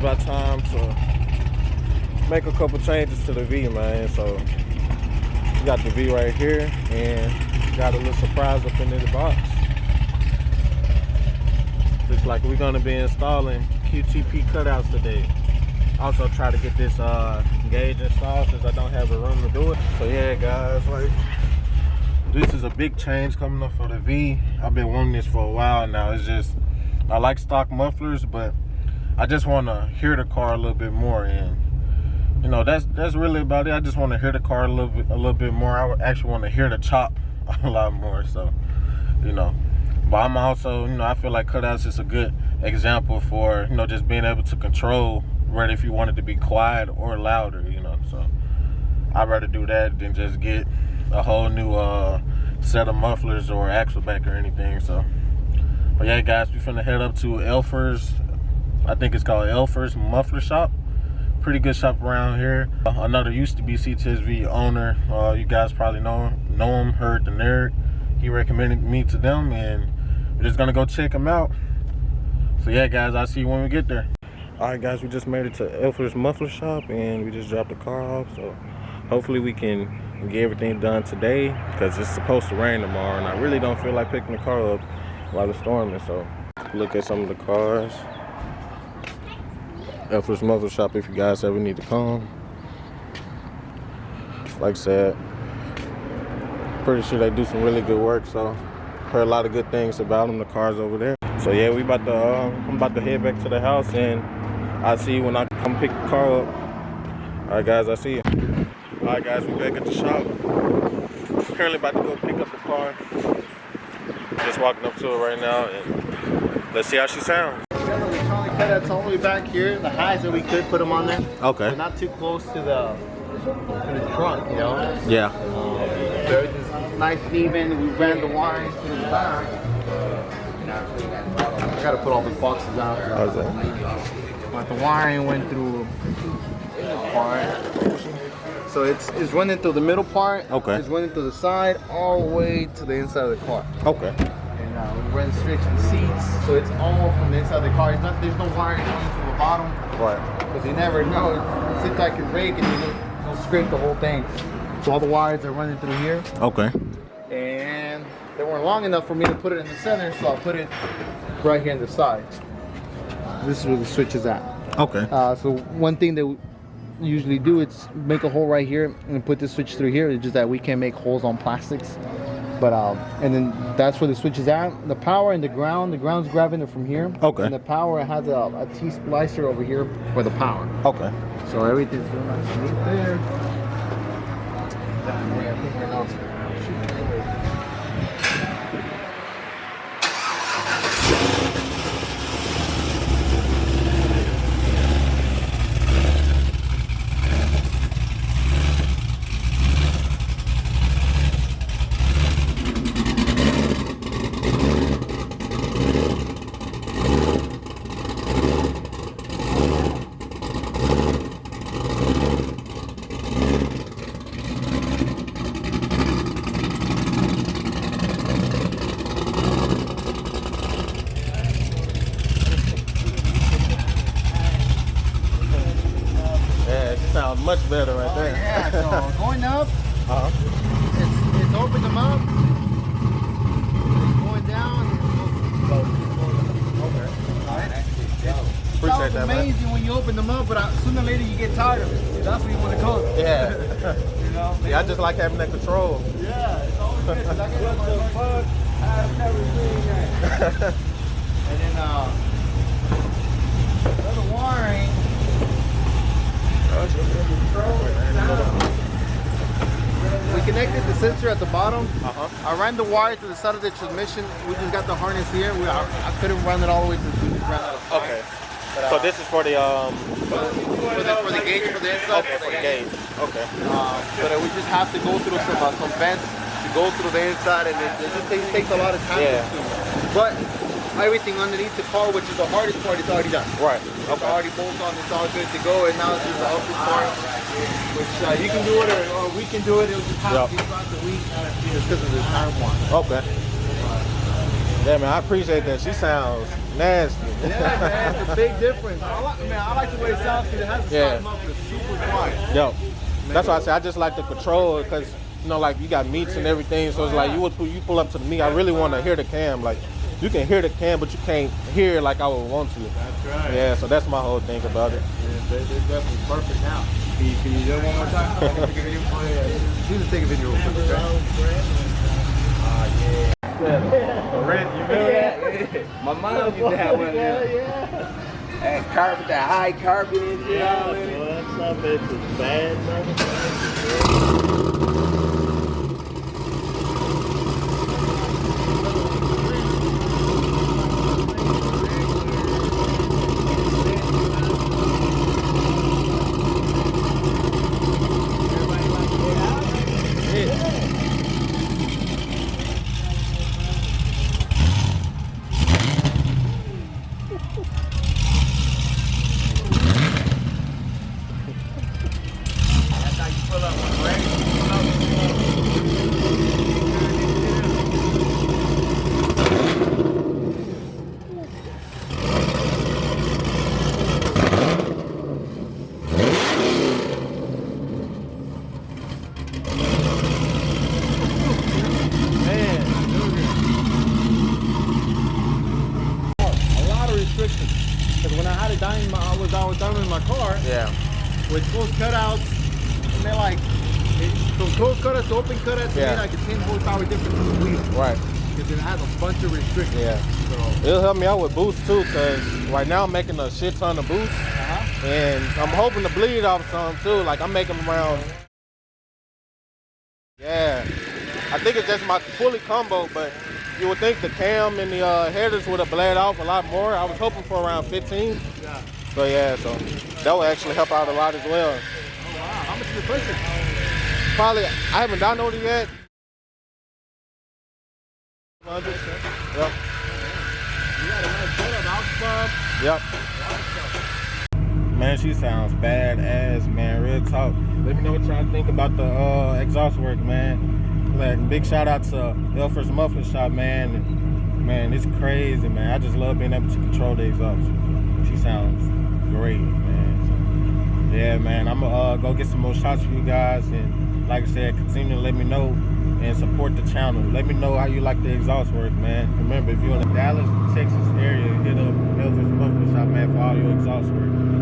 about time to make a couple changes to the V, man. So we got the V right here, and got a little surprise up in the box. Looks like we're gonna be installing QTP cutouts today. Also try to get this gauge installed since I don't have the room to do it. So yeah, guys, like, this is a big change coming up for the V. I've been wanting this for a while now. It's just, I like stock mufflers, but I just want to hear the car a little bit more, and you know, that's really about it. I just want to hear the car a little bit more. I actually want to hear the chop a lot more. So, you know, but I'm also, you know, I feel like cutouts is a good example for, you know, just being able to control whether if you want it to be quiet or louder, you know. So I'd rather do that than just get a whole new set of mufflers or axle back or anything. So, but yeah, guys, we finna head up to Elfer's. I think it's called Elfer's Muffler Shop. Pretty good shop around here. Another used to be Cts V owner. You guys probably know him, Heard the Nerd. He recommended me to them, and we're just gonna go check him out. So yeah, guys, I'll see you when we get there. All right, guys, we just made it to Elfer's Muffler Shop, and we just dropped the car off. So hopefully we can get everything done today, because it's supposed to rain tomorrow, and I really don't feel like picking the car up while it's storming. So look at some of the cars. Elfer's Muffler Shop, if you guys ever need to come. Like I said, pretty sure they do some really good work, so heard a lot of good things about them, the cars over there. So yeah, we about to I'm about to head back to the house, and I'll see you when I come pick the car up. All right, guys, I'll see you. All right, guys, we back at the shop. Currently about to go pick up the car. Just walking up to it right now, and let's see how she sounds. Cutouts all the way back here. The highs that we could put them on there. Okay. But not too close to the trunk, you know. Yeah. So everything's nice and even. We ran the wires to the back. I gotta put all the boxes out. How's that? But the wiring went through the part. So it's running through the middle part. Okay. It's running through the side all the way to the inside of the car. Okay. We run straight to the seats, so it's all from the inside of the car. There's no wire going from the bottom. Right. Because you never know. Sit like a rake and you'll scrape the whole thing. So all the wires are running through here. Okay. And they weren't long enough for me to put it in the center, so I'll put it right here in the side. This is where the switch is at. Okay. So one thing that we usually do is make a hole right here and put this switch through here. It's just that we can't make holes on plastics. But and then that's where the switch is at. The power and the ground's grabbing it from here. Okay. And the power has a T-splicer over here for the power. Okay. So everything's going underneath there. That way I think right now sounds much better right there. Yeah, so going up, it's open them up. It's going down. Okay. It Appreciate sounds that, man. amazing when you open them up, but sooner or later you get tired of it. That's where you want to go. Yeah. You know? Yeah, I just like having that control. Yeah, it's always good. What the fuck? I've never seen that. And then the wiring. We connected the sensor at the bottom. I ran the wire to the side of the transmission. We just got the harness here. I couldn't run it all the way to the ground. Okay. So this is for the for the gauge for the inside. okay, for the gauge. Okay. But we just have to go through some vents to go through the inside, and it just takes a lot of time. Yeah. But everything underneath the car, which is the hardest part, is already done. Right. It's already bolted on. It's all good to go, and now it's just the upper part, which you can do it or we can do it. It'll just have to be throughout the week just because of the time one. Okay. Yeah, man, I appreciate that. She sounds nasty. Yeah, man, it's a big difference. I like the way it sounds because it has a Yeah. slight muffler, it's super quiet. Yo, that's why I say I just like the control because you know, like you got meats and everything, so it's like you pull up to the meat. I really want to hear the cam. Like you can hear the cam, but you can't hear it like I would want to. That's right. Yeah, so that's my whole thing about it. Yeah, they're definitely perfect now. Can you do it one more time? Take a video. Oh, yeah. You just take a video real quick, okay? Yeah. Rent, you remember that? My mom used to have one of them. Yeah. That carpet, that high carpet and shit. Yeah, what's up? It's a bad motherfucker. Because when I had it down in I was down in my car Yeah. with closed cutouts, and they're like, from closed cutouts to open cutouts, to me like a 10 horsepower difference in the wheel. Right. Because it has a bunch of restrictions. Yeah. So, It'll help me out with boosts too, cause right now I'm making a shit ton of boosts, and I'm hoping to bleed off some too. Like I'm making around. Yeah. I think it's just my pulley combo, but you would think the cam and the headers would have bled off a lot more. I was hoping for around 15. yeah. So yeah, so that will actually help out a lot as well. Oh, wow. How much is the pressure? Probably, I haven't downloaded it yet. 100. Yep. You got a nice setup, out club. Yep. Man, she sounds badass, man. Real talk. Let me know what y'all think about the exhaust work, man. Like, big shout out to Elfers Muffler Shop, man. And, man, it's crazy, man. I just love being able to control the exhaust. She sounds great, man. So, yeah, man. I'm gonna go get some more shots for you guys, and like I said, continue to let me know and support the channel. Let me know how you like the exhaust work, man. Remember, if you're in the Dallas, Texas area, hit up Elfers Muffler Shop, man, for all your exhaust work.